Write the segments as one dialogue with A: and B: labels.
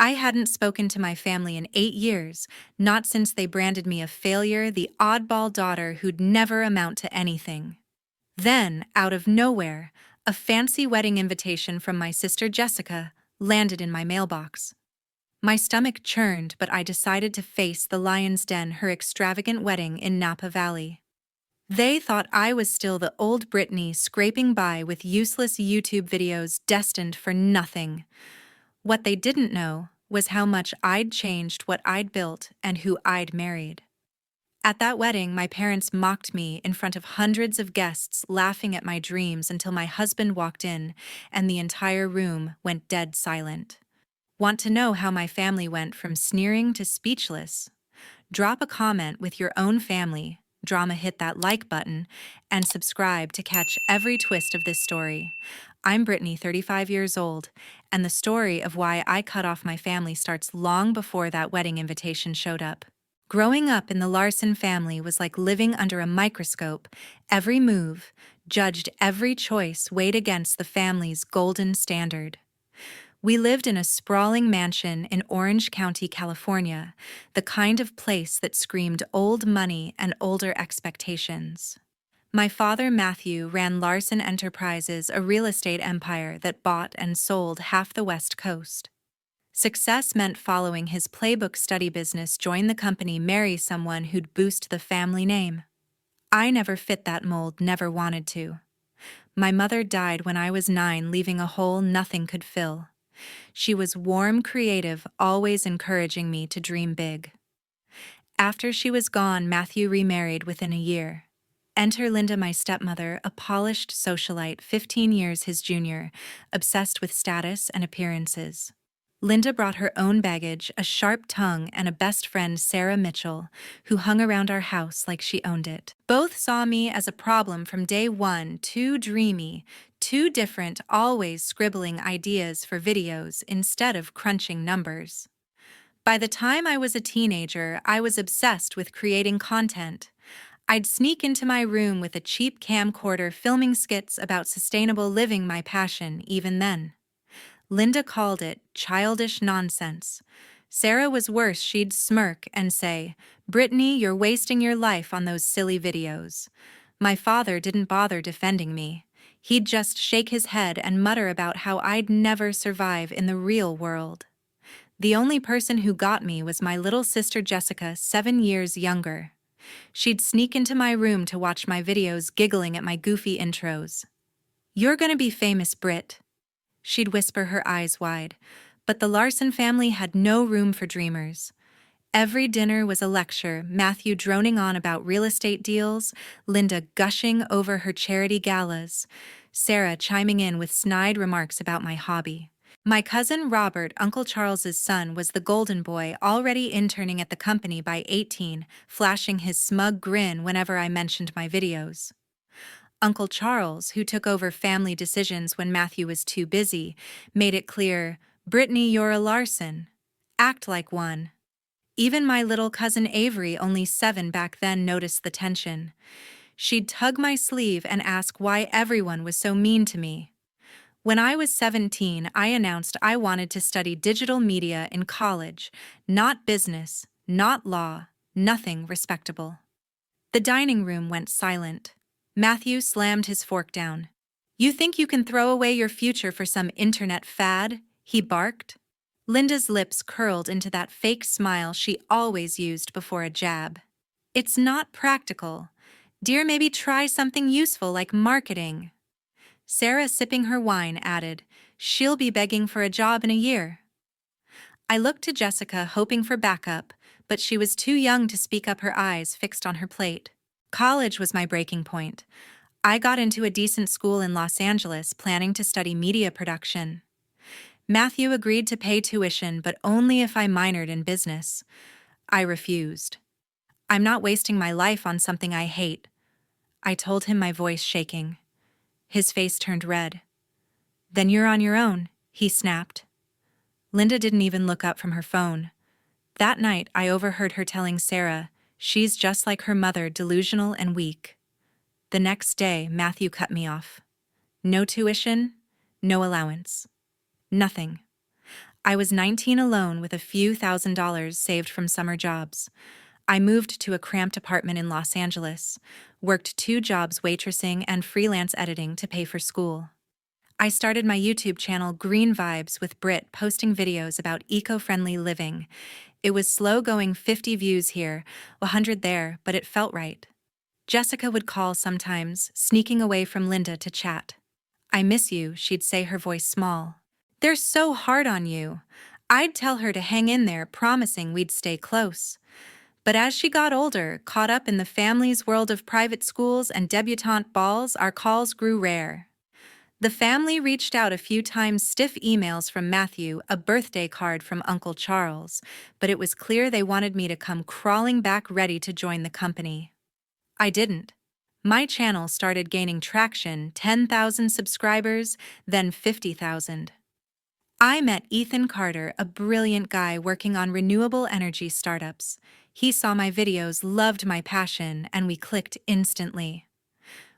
A: I hadn't spoken to my family in 8 years, not since they branded me a failure, the oddball daughter who'd never amount to anything. Then, out of nowhere, a fancy wedding invitation from my sister Jessica landed in my mailbox. My stomach churned, but I decided to face the lion's den, her extravagant wedding in Napa Valley. They thought I was still the old Brittany scraping by with useless YouTube videos destined for nothing. What they didn't know was how much I'd changed, what I'd built, and who I'd married. At that wedding, my parents mocked me in front of hundreds of guests, laughing at my dreams until my husband walked in and the entire room went dead silent. Want to know how my family went from sneering to speechless? Drop a comment with your own family, drama, hit that like button, and subscribe to catch every twist of this story. I'm Brittany, 35 years old, and the story of why I cut off my family starts long before that wedding invitation showed up. Growing up in the Larson family was like living under a microscope. Every move, judged, every choice weighed against the family's golden standard. We lived in a sprawling mansion in Orange County, California, the kind of place that screamed old money and older expectations. My father, Matthew, ran Larson Enterprises, a real estate empire that bought and sold half the West Coast. Success meant following his playbook, study business, join the company, marry someone who'd boost the family name. I never fit that mold, never wanted to. My mother died when I was 9, leaving a hole nothing could fill. She was warm, creative, always encouraging me to dream big. After she was gone, Matthew remarried within a year. Enter Linda, my stepmother, a polished socialite, 15 years his junior, obsessed with status and appearances. Linda brought her own baggage, a sharp tongue, and a best friend, Sarah Mitchell, who hung around our house like she owned it. Both saw me as a problem from day one, too dreamy, too different, always scribbling ideas for videos instead of crunching numbers. By the time I was a teenager, I was obsessed with creating content. I'd sneak into my room with a cheap camcorder, filming skits about sustainable living, my passion even then. Linda called it childish nonsense. Sarah was worse. She'd smirk and say, "Brittany, you're wasting your life on those silly videos." My father didn't bother defending me. He'd just shake his head and mutter about how I'd never survive in the real world. The only person who got me was my little sister Jessica, 7 years younger. She'd sneak into my room to watch my videos, giggling at my goofy intros. "You're gonna be famous, Brit," she'd whisper, her eyes wide. But the Larson family had no room for dreamers. Every dinner was a lecture, Matthew droning on about real estate deals, Linda gushing over her charity galas, Sarah chiming in with snide remarks about my hobby. My cousin Robert, Uncle Charles's son, was the golden boy, already interning at the company by 18, flashing his smug grin whenever I mentioned my videos. Uncle Charles, who took over family decisions when Matthew was too busy, made it clear, "Brittany, you're a Larson. Act like one." Even my little cousin Avery, only 7 back then, noticed the tension. She'd tug my sleeve and ask why everyone was so mean to me. When I was 17, I announced I wanted to study digital media in college, not business, not law, nothing respectable. The dining room went silent. Matthew slammed his fork down. "You think you can throw away your future for some internet fad?" he barked. Linda's lips curled into that fake smile she always used before a jab. "It's not practical. Dear, maybe try something useful like marketing." Sarah, sipping her wine, added, "She'll be begging for a job in a year." I looked to Jessica, hoping for backup, but she was too young to speak up, her eyes fixed on her plate. College was my breaking point. I got into a decent school in Los Angeles, planning to study media production. Matthew agreed to pay tuition, but only if I minored in business. I refused. "I'm not wasting my life on something I hate," I told him, my voice shaking. His face turned red. "Then you're on your own," he snapped. Linda didn't even look up from her phone. That night, I overheard her telling Sarah, "She's just like her mother, delusional and weak." The next day, Matthew cut me off. No tuition, no allowance. Nothing. I was 19 alone with a few $1,000s saved from summer jobs. I moved to a cramped apartment in Los Angeles, worked 2 jobs waitressing and freelance editing to pay for school. I started my YouTube channel Green Vibes with Brit, posting videos about eco-friendly living. It was slow going, 50 views here, 100 there, but it felt right. Jessica would call sometimes, sneaking away from Linda to chat. "I miss you," she'd say, her voice small. "They're so hard on you." I'd tell her to hang in there, promising we'd stay close. But as she got older, caught up in the family's world of private schools and debutante balls, our calls grew rare. The family reached out a few times, stiff emails from Matthew, a birthday card from Uncle Charles, but it was clear they wanted me to come crawling back ready to join the company. I didn't. My channel started gaining traction, 10,000 subscribers, then 50,000. I met Ethan Carter, a brilliant guy working on renewable energy startups. He saw my videos, loved my passion, and we clicked instantly.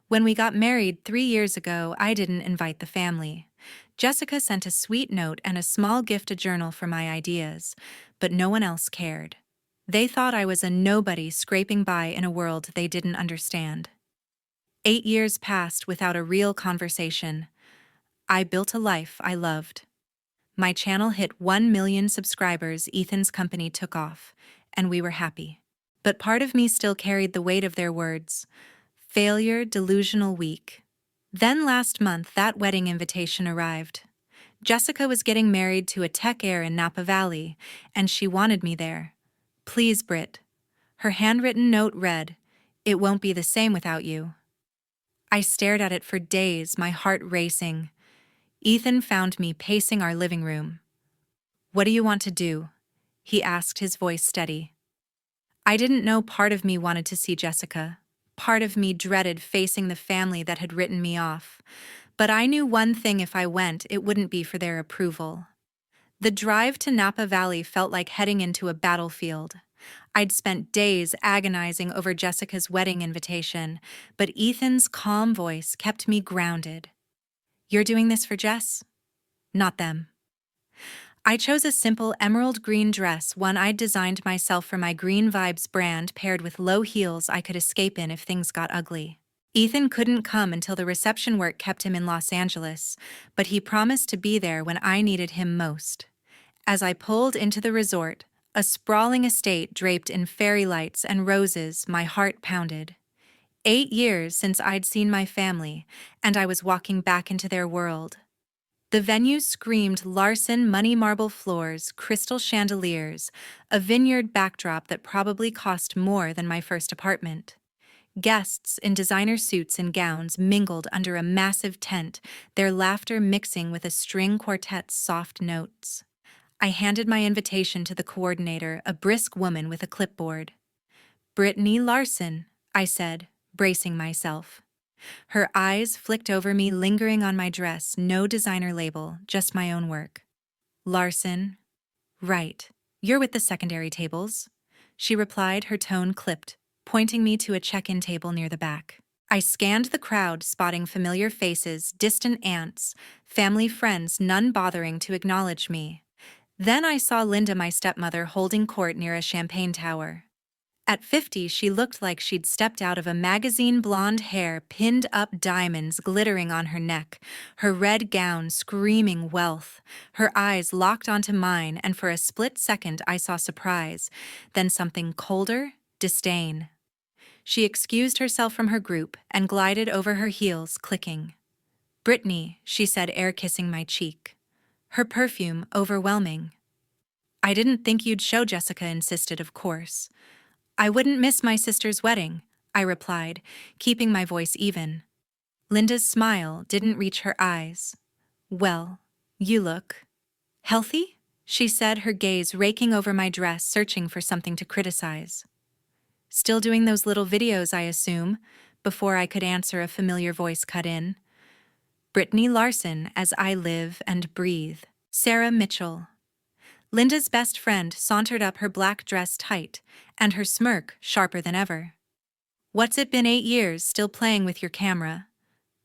A: When we got married 3 years ago, I didn't invite the family. Jessica sent a sweet note and a small gift, a journal for my ideas, but no one else cared. They thought I was a nobody scraping by in a world they didn't understand. 8 years passed without a real conversation. I built a life I loved. My channel hit 1 million subscribers, Ethan's company took off, and we were happy. But part of me still carried the weight of their words. Failure, delusional, weak. Then last month, that wedding invitation arrived. Jessica was getting married to a tech heir in Napa Valley, and she wanted me there. "Please, Brit." Her handwritten note read, "It won't be the same without you." I stared at it for days, my heart racing. Ethan found me pacing our living room. "What do you want to do?" he asked, his voice steady. I didn't know. Part of me wanted to see Jessica. Part of me dreaded facing the family that had written me off. But I knew one thing: if I went, it wouldn't be for their approval. The drive to Napa Valley felt like heading into a battlefield. I'd spent days agonizing over Jessica's wedding invitation, but Ethan's calm voice kept me grounded. "You're doing this for Jess, not them." I chose a simple emerald green dress, one I'd designed myself for my Green Vibes brand, paired with low heels I could escape in if things got ugly. Ethan couldn't come until the reception work kept him in Los Angeles, but he promised to be there when I needed him most. As I pulled into the resort, a sprawling estate draped in fairy lights and roses, my heart pounded. 8 years since I'd seen my family, and I was walking back into their world. The venue screamed Larson, money marble floors, crystal chandeliers, a vineyard backdrop that probably cost more than my first apartment. Guests in designer suits and gowns mingled under a massive tent, their laughter mixing with a string quartet's soft notes. I handed my invitation to the coordinator, a brisk woman with a clipboard. "Brittany Larson," I said, bracing myself. Her eyes flicked over me, lingering on my dress, no designer label, just my own work. "Larson. Right. You're with the secondary tables," she replied, her tone clipped, pointing me to a check-in table near the back. I scanned the crowd, spotting familiar faces, distant aunts, family friends, none bothering to acknowledge me. Then I saw Linda, my stepmother, holding court near a champagne tower. At 50, she looked like she'd stepped out of a magazine, blonde hair pinned up, diamonds glittering on her neck, her red gown screaming wealth. Her eyes locked onto mine, and for a split second I saw surprise, then something colder, disdain. She excused herself from her group and glided over her heels, clicking. "Brittany," she said, air kissing my cheek. Her perfume overwhelming. "I didn't think you'd show," Jessica insisted, of course. "I wouldn't miss my sister's wedding," I replied, keeping my voice even. Linda's smile didn't reach her eyes. "Well, you look healthy," she said, her gaze raking over my dress, searching for something to criticize. "Still doing those little videos, I assume?" Before I could answer, a familiar voice cut in. "Brittany Larson, as I live and breathe. Sarah Mitchell." Linda's best friend sauntered up, her black dress tight, and her smirk sharper than ever. "What's it been 8 years, still playing with your camera?"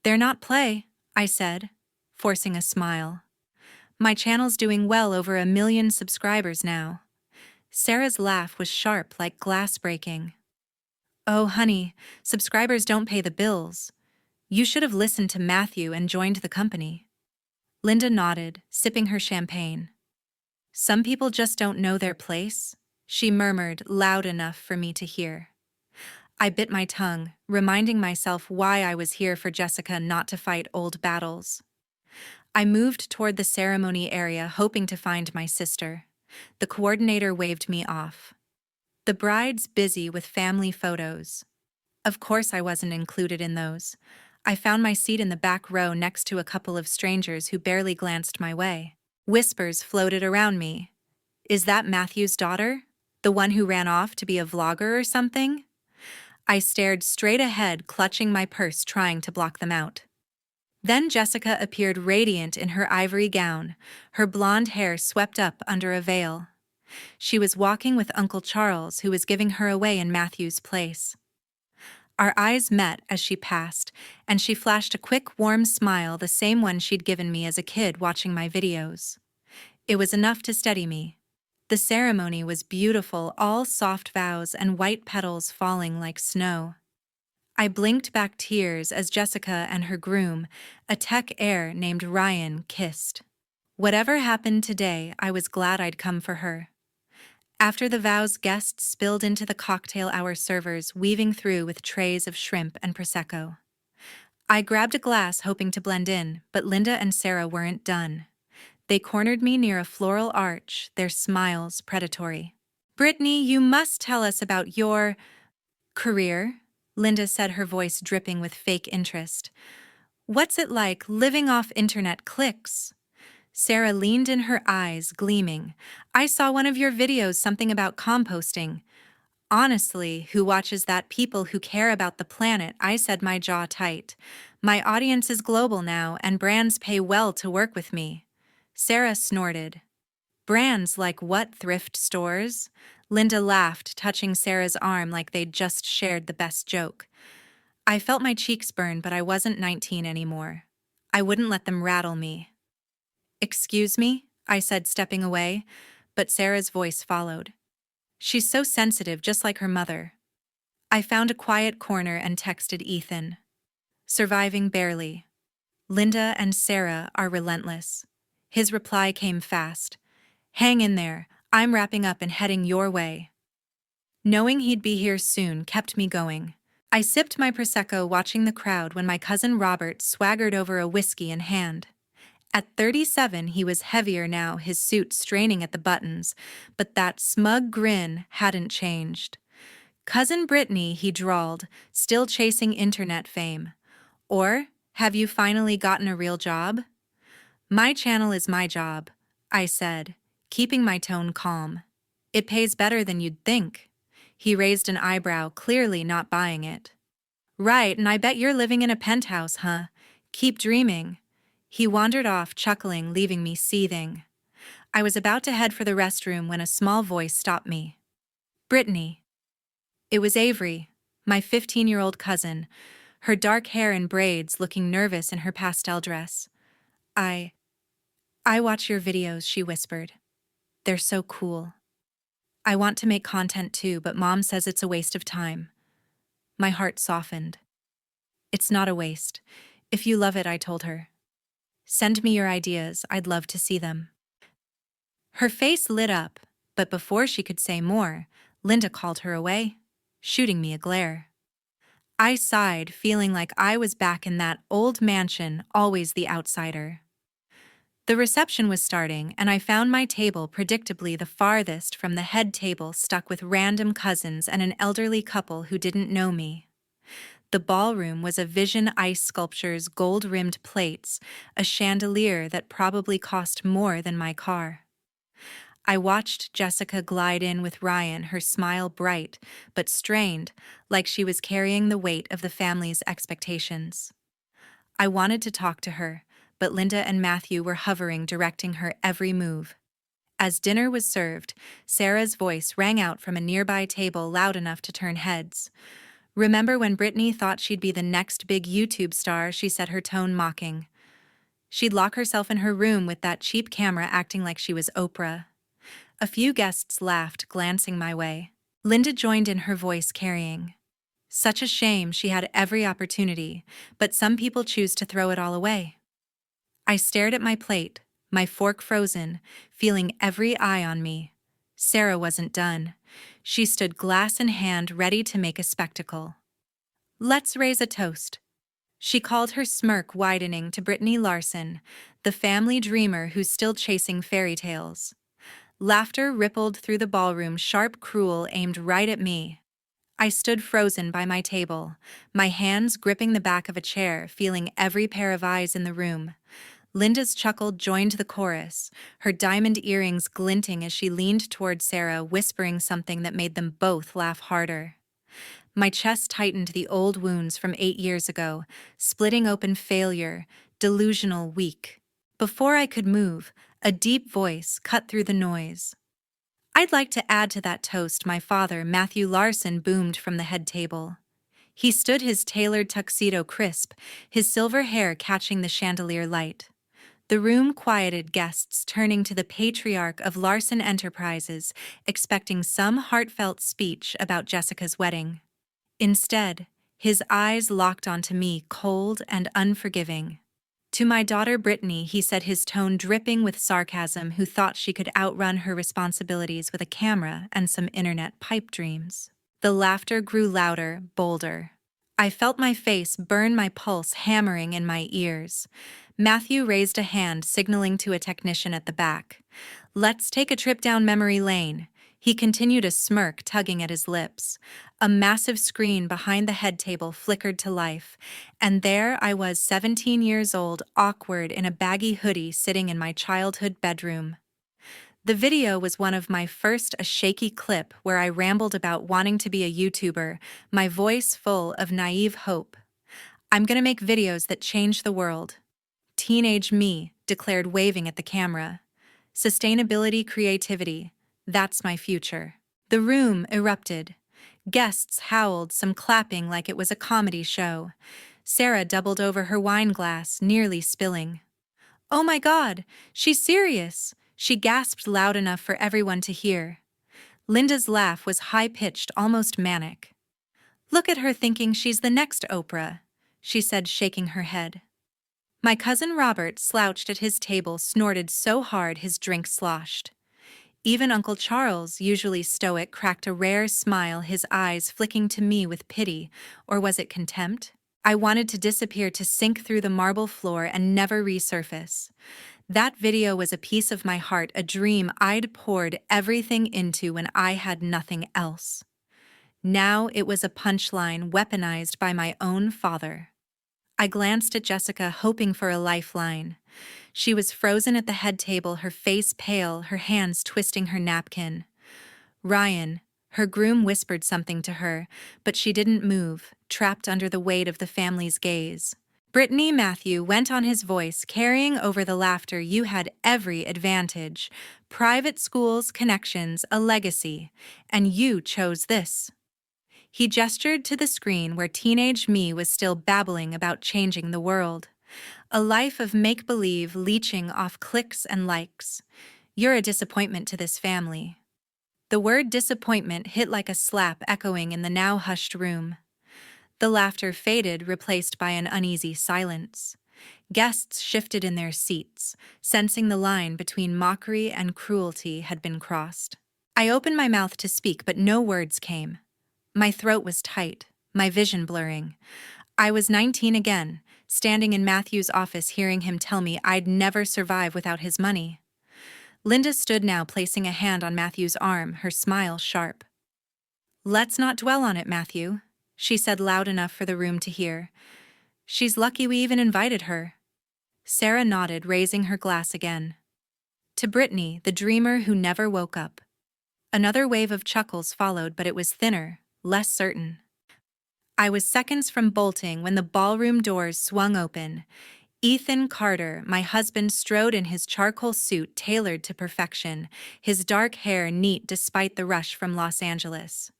A: "They're not play," I said, forcing a smile. My channel's doing well over 1 million subscribers now. Sarah's laugh was sharp like glass breaking. Oh, honey, subscribers don't pay the bills. You should have listened to Matthew and joined the company. Linda nodded, sipping her champagne. Some people just don't know their place, she murmured loud enough for me to hear. I bit my tongue, reminding myself why I was here for Jessica, not to fight old battles. I moved toward the ceremony area, hoping to find my sister. The coordinator waved me off. The bride's busy with family photos. Of course I wasn't included in those. I found my seat in the back row next to a couple of strangers who barely glanced my way. Whispers floated around me. Is that Matthew's daughter? The one who ran off to be a vlogger or something? I stared straight ahead, clutching my purse, trying to block them out. Then Jessica appeared, radiant in her ivory gown, her blonde hair swept up under a veil. She was walking with Uncle Charles, who was giving her away in Matthew's place. Our eyes met as she passed, and she flashed a quick, warm smile, the same one she'd given me as a kid watching my videos. It was enough to steady me. The ceremony was beautiful, all soft vows and white petals falling like snow. I blinked back tears as Jessica and her groom, a tech heir named Ryan, kissed. Whatever happened today, I was glad I'd come for her. After the vows, guests spilled into the cocktail hour, servers weaving through with trays of shrimp and Prosecco. I grabbed a glass, hoping to blend in, but Linda and Sarah weren't done. They cornered me near a floral arch, their smiles predatory. "Brittany, you must tell us about your career," Linda said, her voice dripping with fake interest. "What's it like living off internet clicks?" Sarah leaned in, her eyes gleaming. "I saw one of your videos, something about composting." "Honestly, who watches that? People who care about the planet," I said, my jaw tight. "My audience is global now, and brands pay well to work with me." Sarah snorted. "Brands like what? Thrift stores?" Linda laughed, touching Sarah's arm like they'd just shared the best joke. I felt my cheeks burn, but I wasn't 19 anymore. I wouldn't let them rattle me. "Excuse me," I said, stepping away, but Sarah's voice followed. "She's so sensitive, just like her mother." I found a quiet corner and texted Ethan. "Surviving barely. Linda and Sarah are relentless." His reply came fast. "Hang in there, I'm wrapping up and heading your way." Knowing he'd be here soon kept me going. I sipped my Prosecco, watching the crowd, when my cousin Robert swaggered over, a whiskey in hand. At 37, he was heavier now, his suit straining at the buttons, but that smug grin hadn't changed. "Cousin Brittany," he drawled, still chasing internet fame. "Or, have you finally gotten a real job?" "My channel is my job," I said, keeping my tone calm. "It pays better than you'd think." He raised an eyebrow, clearly not buying it. "Right, and I bet you're living in a penthouse, huh? Keep dreaming." He wandered off, chuckling, leaving me seething. I was about to head for the restroom when a small voice stopped me. "Brittany." It was Avery, my 15-year-old cousin, her dark hair in braids, looking nervous in her pastel dress. I watch your videos," she whispered. "They're so cool. I want to make content too, but Mom says it's a waste of time." My heart softened. "It's not a waste. If you love it," I told her. "Send me your ideas, I'd love to see them." Her face lit up, but before she could say more, Linda called her away, shooting me a glare. I sighed, feeling like I was back in that old mansion, always the outsider. The reception was starting, and I found my table, predictably the farthest from the head table, stuck with random cousins and an elderly couple who didn't know me. The ballroom was a vision: ice sculptures, gold-rimmed plates, a chandelier that probably cost more than my car. I watched Jessica glide in with Ryan, her smile bright but strained, like she was carrying the weight of the family's expectations. I wanted to talk to her, but Linda and Matthew were hovering, directing her every move. As dinner was served, Sarah's voice rang out from a nearby table, loud enough to turn heads. "Remember when Brittany thought she'd be the next big YouTube star?" she said, her tone mocking. She'd lock herself in her room with that cheap camera acting like she was Oprah. A few guests laughed, glancing my way. Linda joined in, her voice carrying. Such a shame, she had every opportunity, but some people choose to throw it all away. I stared at my plate, my fork frozen, feeling every eye on me. Sarah wasn't done. She stood glass in hand, ready to make a spectacle. "Let's raise a toast," she called, her smirk widening, to Brittany Larson, the family dreamer who's still chasing fairy tales. Laughter rippled through the ballroom, sharp, cruel, aimed right at me. I stood frozen by my table, my hands gripping the back of a chair, feeling every pair of eyes in the room. Linda's chuckle joined the chorus, her diamond earrings glinting as she leaned toward Sarah, whispering something that made them both laugh harder. My chest tightened, the old wounds from 8 years ago, splitting open, failure, delusional, weak. Before I could move, a deep voice cut through the noise. "I'd like to add to that toast, my father," Matthew Larson boomed from the head table. He stood, his tailored tuxedo crisp, his silver hair catching the chandelier light. The room quieted, guests turning to the patriarch of Larson Enterprises, expecting some heartfelt speech about Jessica's wedding. Instead, his eyes locked onto me, cold and unforgiving. "To my daughter Brittany," he said, his tone dripping with sarcasm, who thought she could outrun her responsibilities with a camera and some internet pipe dreams. The laughter grew louder, bolder. I felt my face burn, my pulse hammering in my ears. Matthew raised a hand, signaling to a technician at the back. "Let's take a trip down memory lane." He continued, a smirk tugging at his lips. A massive screen behind the head table flickered to life, and there I was, 17 years old, awkward in a baggy hoodie, sitting in my childhood bedroom. The video was one of my first, a shaky clip where I rambled about wanting to be a YouTuber, my voice full of naive hope. "I'm gonna make videos that change the world." Teenage me declared, waving at the camera. "Sustainability, creativity, that's my future." The room erupted. Guests howled, some clapping like it was a comedy show. Sarah doubled over her wine glass, nearly spilling. "Oh my God, she's serious!" she gasped loud enough for everyone to hear. Linda's laugh was high-pitched, almost manic. "Look at her, thinking she's the next Oprah," she said, shaking her head. My cousin Robert slouched at his table, snorted so hard his drink sloshed. Even Uncle Charles, usually stoic, cracked a rare smile, his eyes flicking to me with pity, or was it contempt? I wanted to disappear, to sink through the marble floor and never resurface. That video was a piece of my heart, a dream I'd poured everything into when I had nothing else. Now it was a punchline, weaponized by my own father. I glanced at Jessica, hoping for a lifeline. She was frozen at the head table, her face pale, her hands twisting her napkin. "Ryan," her groom whispered something to her, but she didn't move, trapped under the weight of the family's gaze. "Brittany," Matthew went on, his voice carrying over the laughter, "you had every advantage. Private schools, connections, a legacy. And you chose this." He gestured to the screen where teenage me was still babbling about changing the world. "A life of make-believe, leeching off clicks and likes. You're a disappointment to this family." The word disappointment hit like a slap, echoing in the now hushed room. The laughter faded, replaced by an uneasy silence. Guests shifted in their seats, sensing the line between mockery and cruelty had been crossed. I opened my mouth to speak, but no words came. My throat was tight, my vision blurring. I was 19 again, standing in Matthew's office, hearing him tell me I'd never survive without his money. Linda stood now, placing a hand on Matthew's arm, her smile sharp. "Let's not dwell on it, Matthew," she said, loud enough for the room to hear. "She's lucky we even invited her." Sarah nodded, raising her glass again. "To Brittany, the dreamer who never woke up." Another wave of chuckles followed, but it was thinner, less certain. I was seconds from bolting when the ballroom doors swung open. Ethan Carter, my husband, strode in, his charcoal suit tailored to perfection, his dark hair neat despite the rush from Los Angeles.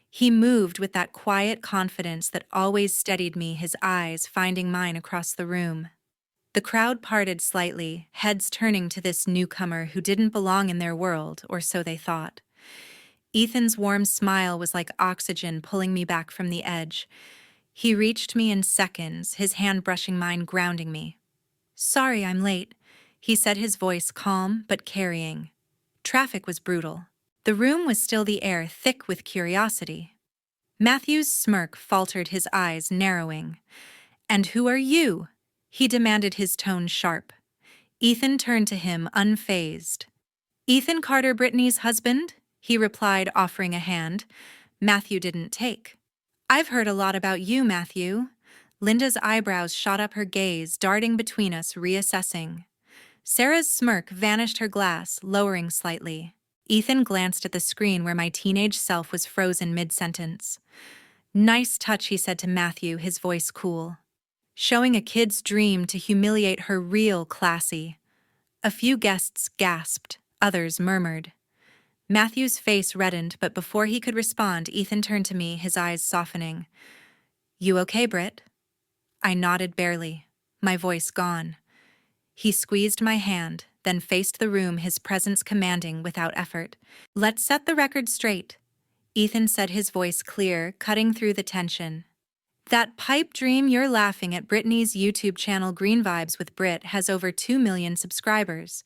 A: He moved with that quiet confidence that always steadied me, his eyes finding mine across the room. The crowd parted slightly, heads turning to this newcomer who didn't belong in their world, or so they thought. Ethan's warm smile was like oxygen pulling me back from the edge. He reached me in seconds, his hand brushing mine, grounding me. "Sorry I'm late," he said, his voice calm but carrying. Traffic was brutal. The room was still, the air thick with curiosity. Matthew's smirk faltered, his eyes narrowing. "And who are you?" he demanded, his tone sharp. Ethan turned to him, unfazed. "Ethan Carter, Brittany's husband," he replied, offering a hand. Matthew didn't take. "I've heard a lot about you, Matthew." Linda's eyebrows shot up, her gaze darting between us, reassessing. Sarah's smirk vanished, her glass lowering slightly. Ethan glanced at the screen where my teenage self was frozen mid-sentence. "Nice touch," he said to Matthew, his voice cool. "Showing a kid's dream to humiliate her, real classy." A few guests gasped, others murmured. Matthew's face reddened, but before he could respond, Ethan turned to me, his eyes softening. "You okay, Britt?" I nodded barely, my voice gone. He squeezed my hand, then faced the room, his presence commanding without effort. "Let's set the record straight," Ethan said, his voice clear, cutting through the tension. "That pipe dream you're laughing at, Brittany's YouTube channel Green Vibes with Brit, has over 2 million subscribers.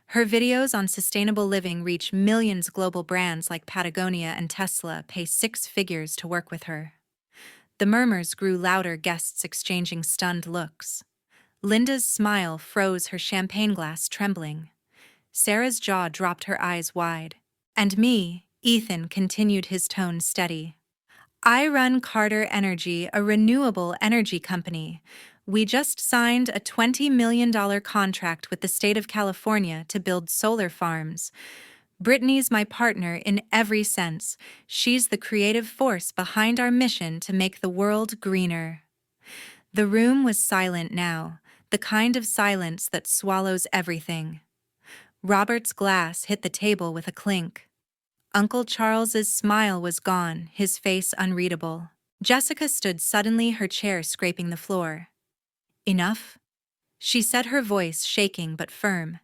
A: Her videos on sustainable living reach millions. Global brands like Patagonia and Tesla pay 6 figures to work with her." The murmurs grew louder, guests exchanging stunned looks. Linda's smile froze, her champagne glass trembling. Sarah's jaw dropped, her eyes wide. "And me," Ethan continued, his tone steady. "I run Carter Energy, a renewable energy company. We just signed a $20 million contract with the state of California to build solar farms. Brittany's my partner in every sense. She's the creative force behind our mission to make the world greener." The room was silent now, the kind of silence that swallows everything. Robert's glass hit the table with a clink. Uncle Charles's smile was gone, his face unreadable. Jessica stood suddenly, her chair scraping the floor. "Enough?" she said, her voice shaking but firm.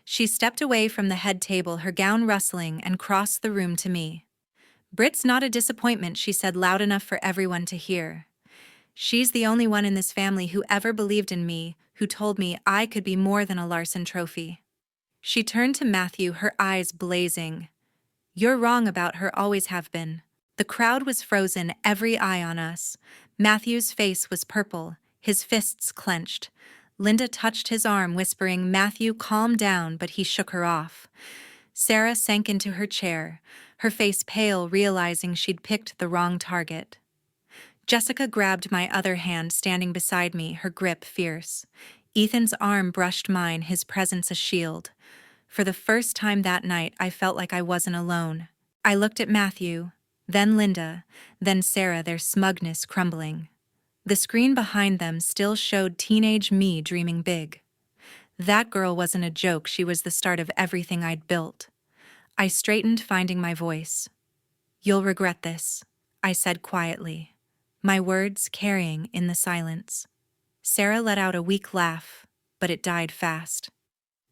A: She stepped away from the head table, her gown rustling, and crossed the room to me. "Britt's not a disappointment," she said, loud enough for everyone to hear. "She's the only one in this family who ever believed in me, who told me I could be more than a Larson trophy." She turned to Matthew, her eyes blazing. "You're wrong about her, always have been." The crowd was frozen, every eye on us. Matthew's face was purple, his fists clenched. Linda touched his arm, whispering, "Matthew, calm down," but he shook her off. Sarah sank into her chair, her face pale, realizing she'd picked the wrong target. Jessica grabbed my other hand, standing beside me, her grip fierce. Ethan's arm brushed mine, his presence a shield. For the first time that night, I felt like I wasn't alone. I looked at Matthew, then Linda, then Sarah, their smugness crumbling. The screen behind them still showed teenage me dreaming big. That girl wasn't a joke, she was the start of everything I'd built. I straightened, finding my voice. "You'll regret this," I said quietly, my words carrying in the silence. Sarah let out a weak laugh, but it died fast.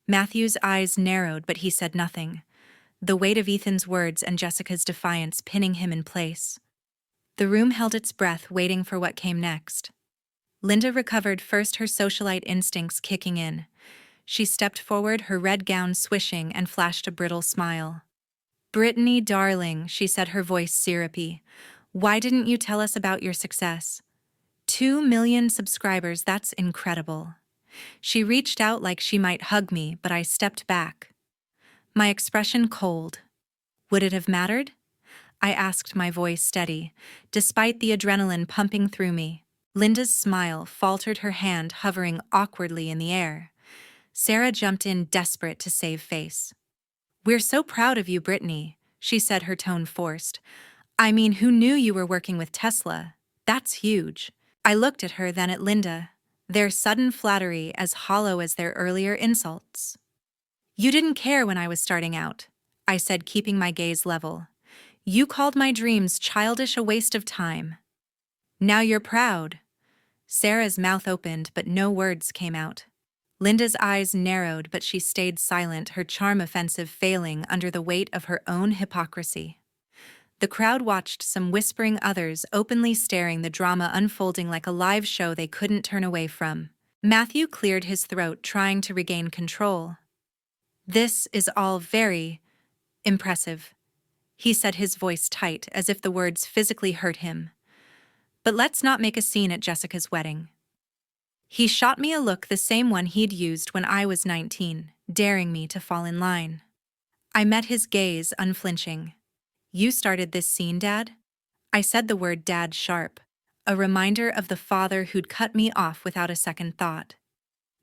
A: Matthew's eyes narrowed, but he said nothing, the weight of Ethan's words and Jessica's defiance pinning him in place. The room held its breath, waiting for what came next. Linda recovered first, her socialite instincts kicking in. She stepped forward, her red gown swishing, and flashed a brittle smile. "Brittany, darling," she said, her voice syrupy, "why didn't you tell us about your success? 2 million subscribers, that's incredible." She reached out like she might hug me, but I stepped back. My expression cold. "Would it have mattered?" I asked, my voice steady, despite the adrenaline pumping through me. Linda's smile faltered, her hand hovering awkwardly in the air. Sarah jumped in, desperate to save face. "We're so proud of you, Brittany," she said, her tone forced. "I mean, who knew you were working with Tesla? That's huge." I looked at her, then at Linda, their sudden flattery as hollow as their earlier insults. "You didn't care when I was starting out," I said, keeping my gaze level. "You called my dreams childish, a waste of time. Now you're proud." Sarah's mouth opened, but no words came out. Linda's eyes narrowed, but she stayed silent, her charm offensive failing under the weight of her own hypocrisy. The crowd watched, some whispering, others openly staring, the drama unfolding like a live show they couldn't turn away from. Matthew cleared his throat, trying to regain control. "This is all very impressive," he said, his voice tight, as if the words physically hurt him. "But let's not make a scene at Jessica's wedding." He shot me a look, the same one he'd used when I was 19, daring me to fall in line. I met his gaze, unflinching. "You started this scene, Dad?" I said the word dad sharp, a reminder of the father who'd cut me off without a second thought.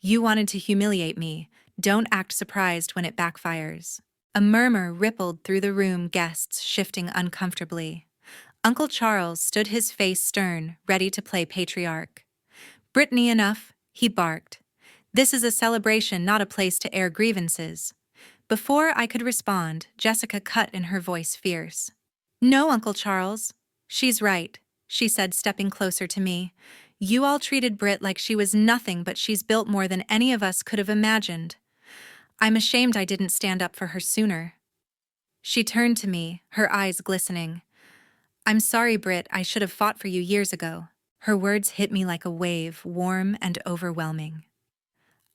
A: "You wanted to humiliate me. Don't act surprised when it backfires." A murmur rippled through the room, guests shifting uncomfortably. Uncle Charles stood, his face stern, ready to play patriarch. "Brittany, enough," he barked. "This is a celebration, not a place to air grievances." Before I could respond, Jessica cut in, her voice fierce. "No, Uncle Charles. She's right," she said, stepping closer to me. "You all treated Britt like she was nothing, but she's built more than any of us could have imagined. I'm ashamed I didn't stand up for her sooner." She turned to me, her eyes glistening. "I'm sorry, Britt, I should have fought for you years ago." Her words hit me like a wave, warm and overwhelming.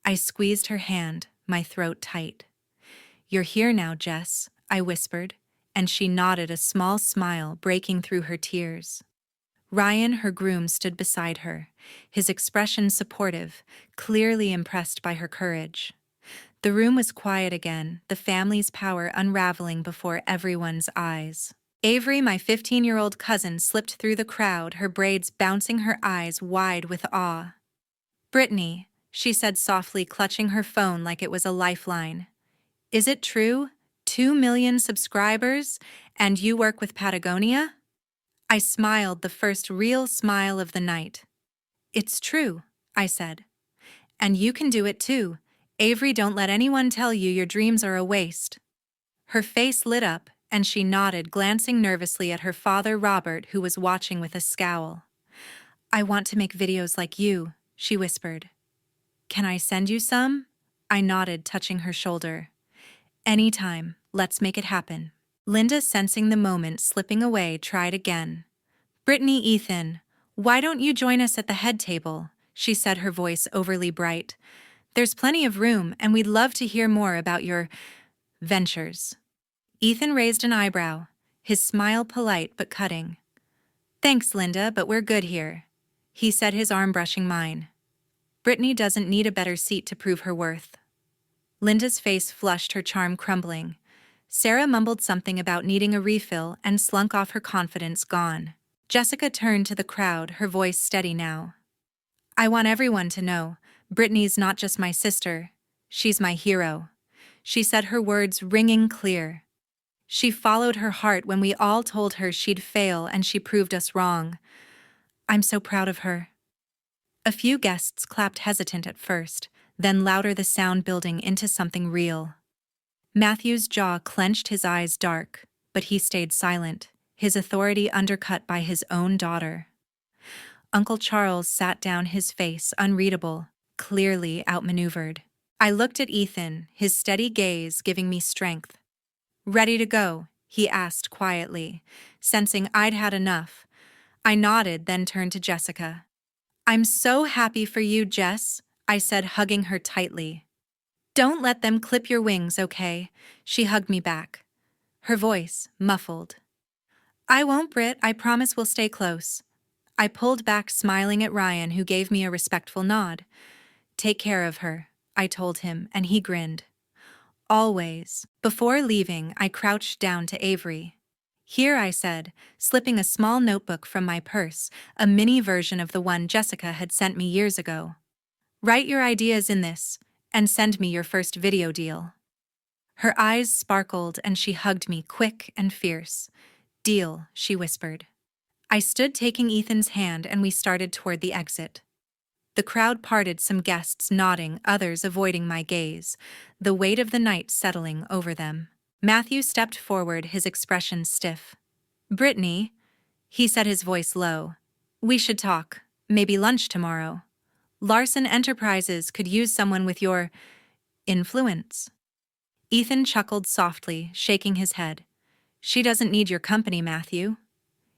A: I squeezed her hand, my throat tight. "You're here now, Jess," I whispered, and she nodded, a small smile breaking through her tears. Ryan, her groom, stood beside her, his expression supportive, clearly impressed by her courage. The room was quiet again, the family's power unraveling before everyone's eyes. Avery, my 15-year-old cousin, slipped through the crowd, her braids bouncing, her eyes wide with awe. "Brittany," she said softly, clutching her phone like it was a lifeline. "Is it true? 2 million subscribers? And you work with Patagonia?" I smiled, the first real smile of the night. "It's true," I said. "And you can do it too. Avery, don't let anyone tell you your dreams are a waste." Her face lit up, and she nodded, glancing nervously at her father, Robert, who was watching with a scowl. "I want to make videos like you," she whispered. "Can I send you some?" I nodded, touching her shoulder. "Anytime, let's make it happen." Linda, sensing the moment slipping away, tried again. "Brittany, Ethan, why don't you join us at the head table?" she said, her voice overly bright. "There's plenty of room, and we'd love to hear more about your ventures." Ethan raised an eyebrow, his smile polite but cutting. "Thanks, Linda, but we're good here," he said, his arm brushing mine. "Brittany doesn't need a better seat to prove her worth." Linda's face flushed, her charm crumbling. Sarah mumbled something about needing a refill and slunk off, her confidence gone. Jessica turned to the crowd, her voice steady now. "I want everyone to know, Brittany's not just my sister, she's my hero," she said, her words ringing clear. "She followed her heart when we all told her she'd fail, and she proved us wrong. I'm so proud of her." A few guests clapped, hesitant at first, then louder, the sound building into something real. Matthew's jaw clenched, his eyes dark, but he stayed silent, his authority undercut by his own daughter. Uncle Charles sat down, his face unreadable, clearly outmaneuvered. I looked at Ethan, his steady gaze giving me strength. "Ready to go?" he asked quietly, sensing I'd had enough. I nodded, then turned to Jessica. "I'm so happy for you, Jess," I said, hugging her tightly. "Don't let them clip your wings, okay?" She hugged me back, her voice muffled. "I won't, Britt, I promise we'll stay close." I pulled back, smiling at Ryan, who gave me a respectful nod. "Take care of her," I told him, and he grinned. "Always." Before leaving, I crouched down to Avery. "Here," I said, slipping a small notebook from my purse, a mini version of the one Jessica had sent me years ago. "Write your ideas in this, and send me your first video deal." Her eyes sparkled, and she hugged me, quick and fierce. "Deal," she whispered. I stood, taking Ethan's hand, and we started toward the exit. The crowd parted, some guests nodding, others avoiding my gaze, the weight of the night settling over them. Matthew stepped forward, his expression stiff. "Brittany," he said, his voice low. "We should talk, maybe lunch tomorrow." Larson Enterprises could use someone with your influence. Ethan chuckled softly, shaking his head. She doesn't need your company, Matthew.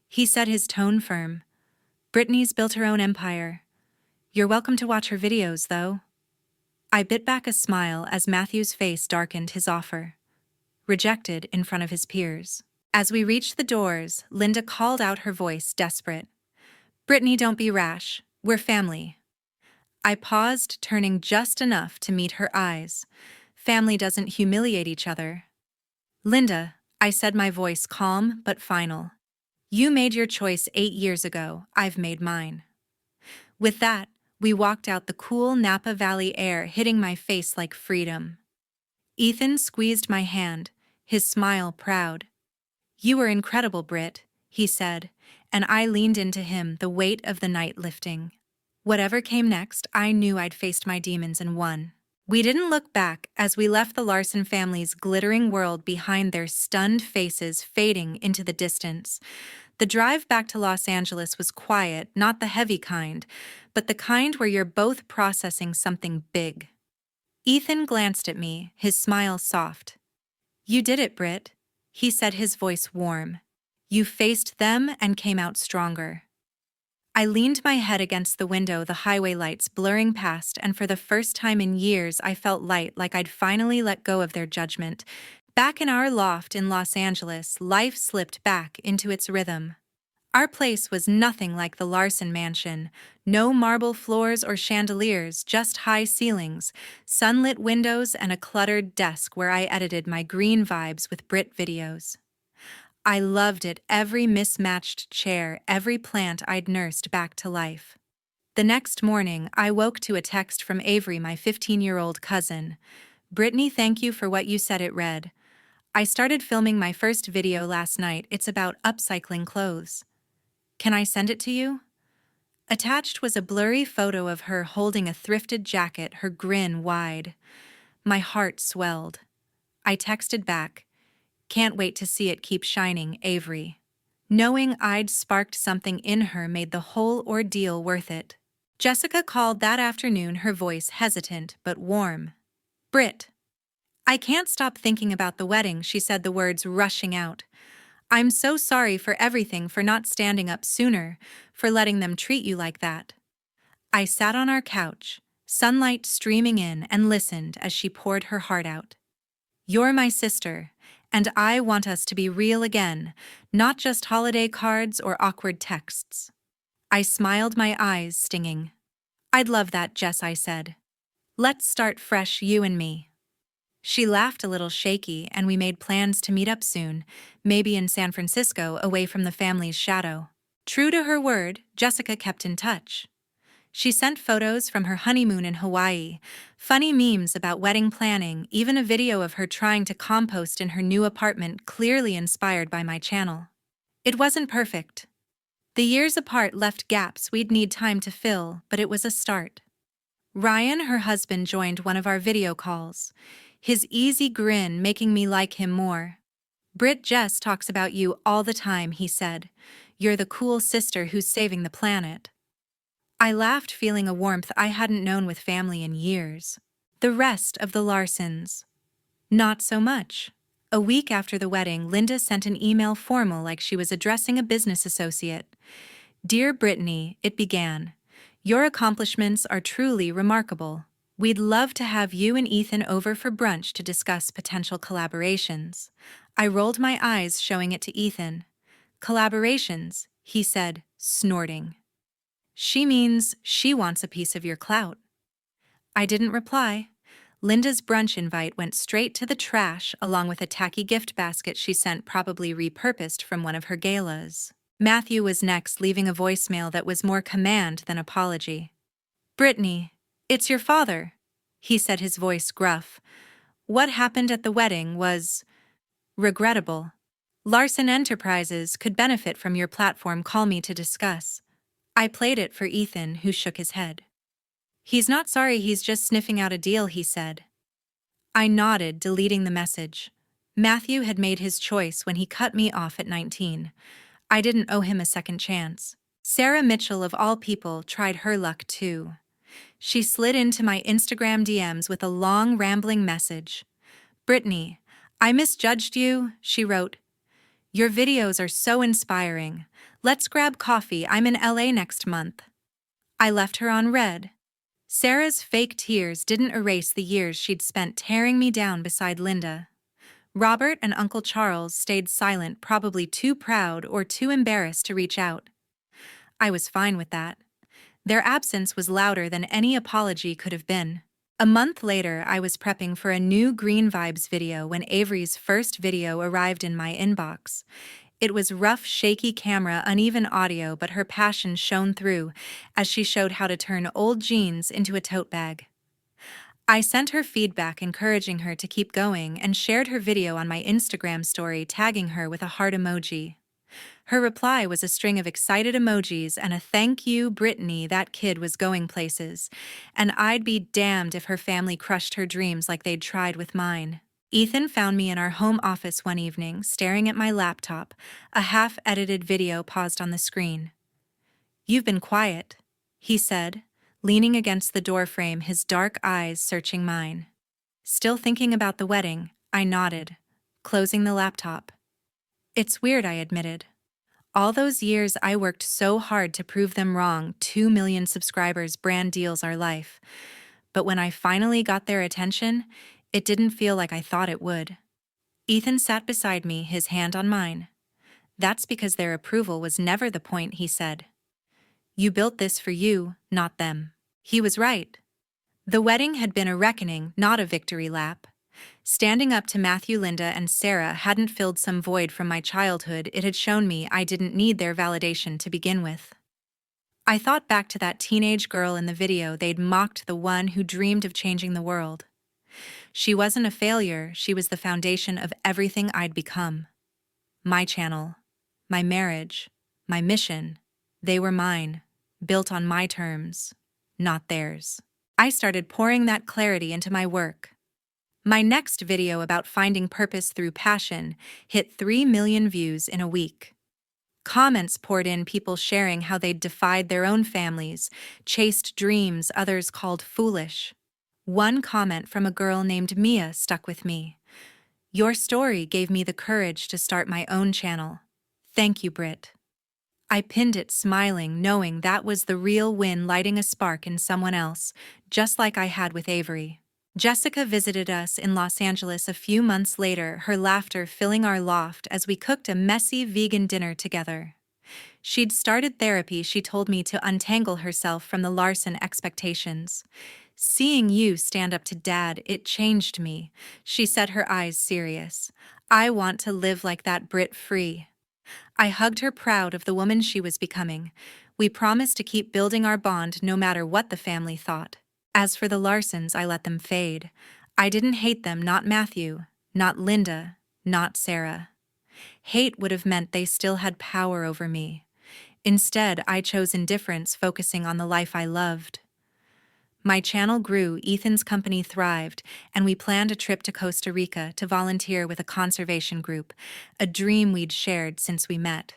A: He said, his tone firm. Brittany's built her own empire. You're welcome to watch her videos, though. I bit back a smile as Matthew's face darkened his offer. Rejected in front of his peers. As we reached the doors, Linda called out, her voice desperate. Brittany, don't be rash. We're family. I paused, turning just enough to meet her eyes. Family doesn't humiliate each other. Linda, I said, my voice calm but final. You made your choice 8 years ago. I've made mine. With that, we walked out, the cool Napa Valley air hitting my face like freedom. Ethan squeezed my hand, his smile proud. You were incredible, Britt, he said, and I leaned into him, the weight of the night lifting. Whatever came next, I knew I'd faced my demons and won. We didn't look back as we left the Larson family's glittering world behind, their stunned faces fading into the distance. The drive back to Los Angeles was quiet, not the heavy kind, but the kind where you're both processing something big. Ethan glanced at me, his smile soft. You did it, Britt, he said, his voice warm. You faced them and came out stronger. I leaned my head against the window, the highway lights blurring past, and for the first time in years I felt light, like I'd finally let go of their judgment. Back in our loft in Los Angeles, life slipped back into its rhythm. Our place was nothing like the Larson mansion. No marble floors or chandeliers, just high ceilings, sunlit windows, and a cluttered desk where I edited my green vibes with Brit videos. I loved it, every mismatched chair, every plant I'd nursed back to life. The next morning, I woke to a text from Avery, my 15-year-old cousin. Brittany, thank you for what you said, it read. I started filming my first video last night. It's about upcycling clothes. Can I send it to you? Attached was a blurry photo of her holding a thrifted jacket, her grin wide. My heart swelled. I texted back, can't wait to see it, keep shining, Avery. Knowing I'd sparked something in her made the whole ordeal worth it. Jessica called that afternoon, her voice hesitant but warm. Britt. I can't stop thinking about the wedding, she said, the words rushing out. I'm so sorry for everything, for not standing up sooner, for letting them treat you like that. I sat on our couch, sunlight streaming in, and listened as she poured her heart out. You're my sister, and I want us to be real again, not just holiday cards or awkward texts. I smiled, my eyes stinging. I'd love that, Jess, I said. Let's start fresh, you and me. She laughed, a little shaky, and we made plans to meet up soon, maybe in San Francisco, away from the family's shadow. True to her word, Jessica kept in touch. She sent photos from her honeymoon in Hawaii, funny memes about wedding planning, even a video of her trying to compost in her new apartment, clearly inspired by my channel. It wasn't perfect. The years apart left gaps we'd need time to fill, but it was a start. Ryan, her husband, joined one of our video calls, his easy grin making me like him more. Britt, Jess talks about you all the time, he said. You're the cool sister who's saving the planet. I laughed, feeling a warmth I hadn't known with family in years. The rest of the Larsons. Not so much. A week after the wedding, Linda sent an email, formal, like she was addressing a business associate. Dear Brittany, it began. Your accomplishments are truly remarkable. We'd love to have you and Ethan over for brunch to discuss potential collaborations. I rolled my eyes, showing it to Ethan. Collaborations, he said, snorting. She means she wants a piece of your clout. I didn't reply. Linda's brunch invite went straight to the trash, along with a tacky gift basket she sent, probably repurposed from one of her galas. Matthew was next, leaving a voicemail that was more command than apology. Brittany, it's your father, he said, his voice gruff. What happened at the wedding was regrettable. Larson Enterprises could benefit from your platform. Call me to discuss. I played it for Ethan, who shook his head. He's not sorry, he's just sniffing out a deal, he said. I nodded, deleting the message. Matthew had made his choice when he cut me off at 19. I didn't owe him a second chance. Sarah Mitchell, of all people, tried her luck too. She slid into my Instagram DMs with a long, rambling message. "Brittany, I misjudged you," she wrote. "Your videos are so inspiring. Let's grab coffee. I'm in LA next month." I left her on read. Sarah's fake tears didn't erase the years she'd spent tearing me down beside Linda. Robert and Uncle Charles stayed silent, probably too proud or too embarrassed to reach out. I was fine with that. Their absence was louder than any apology could have been. A month later, I was prepping for a new Green Vibes video when Avery's first video arrived in my inbox. It was rough, shaky camera, uneven audio, but her passion shone through as she showed how to turn old jeans into a tote bag. I sent her feedback encouraging her to keep going and shared her video on my Instagram story, tagging her with a heart emoji. Her reply was a string of excited emojis and a "Thank you, Brittany, that kid was going places," and I'd be damned if her family crushed her dreams like they'd tried with mine. Ethan found me in our home office one evening, staring at my laptop, a half-edited video paused on the screen. "You've been quiet," he said, leaning against the doorframe, his dark eyes searching mine. "Still thinking about the wedding?" I nodded, closing the laptop. "It's weird," I admitted. "All those years I worked so hard to prove them wrong. 2 million subscribers, brand deals, our life. But when I finally got their attention, it didn't feel like I thought it would." Ethan sat beside me, his hand on mine. "That's because their approval was never the point," he said. "You built this for you, not them." He was right. The wedding had been a reckoning, not a victory lap. Standing up to Matthew, Linda, and Sarah hadn't filled some void from my childhood. It had shown me I didn't need their validation to begin with. I thought back to that teenage girl in the video. They'd mocked, the one who dreamed of changing the world. She wasn't a failure, she was the foundation of everything I'd become. My channel, my marriage, my mission, they were mine, built on my terms, not theirs. I started pouring that clarity into my work. My next video about finding purpose through passion hit 3 million views in a week. Comments poured in, people sharing how they'd defied their own families, chased dreams others called foolish. One comment from a girl named Mia stuck with me. "Your story gave me the courage to start my own channel. Thank you, Britt." I pinned it, smiling, knowing that was the real win, lighting a spark in someone else, just like I had with Avery. Jessica visited us in Los Angeles a few months later, her laughter filling our loft as we cooked a messy vegan dinner together. She'd started therapy, she told me, to untangle herself from the Larson expectations. "Seeing you stand up to Dad, it changed me," she said, her eyes serious. "I want to live like that, Brit, free." I hugged her, proud of the woman she was becoming. We promised to keep building our bond no matter what the family thought. As for the Larsons, I let them fade. I didn't hate them, not Matthew, not Linda, not Sarah. Hate would have meant they still had power over me. Instead, I chose indifference, focusing on the life I loved. My channel grew, Ethan's company thrived, and we planned a trip to Costa Rica to volunteer with a conservation group, a dream we'd shared since we met.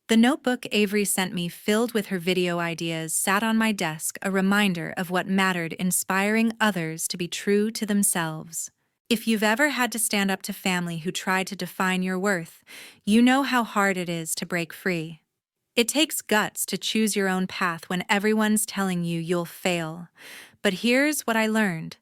A: The notebook Avery sent me, filled with her video ideas, sat on my desk, a reminder of what mattered, inspiring others to be true to themselves. If you've ever had to stand up to family who tried to define your worth, you know how hard it is to break free. It takes guts to choose your own path when everyone's telling you you'll fail. But here's what I learned.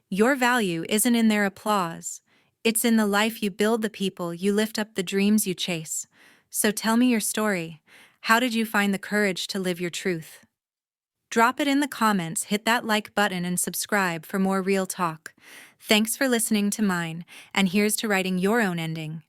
A: Your value isn't in their applause. It's in the life you build, the people you lift up, the dreams you chase. So tell me your story. How did you find the courage to live your truth? Drop it in the comments, hit that like button, and subscribe for more real talk. Thanks for listening to mine, and here's to writing your own ending.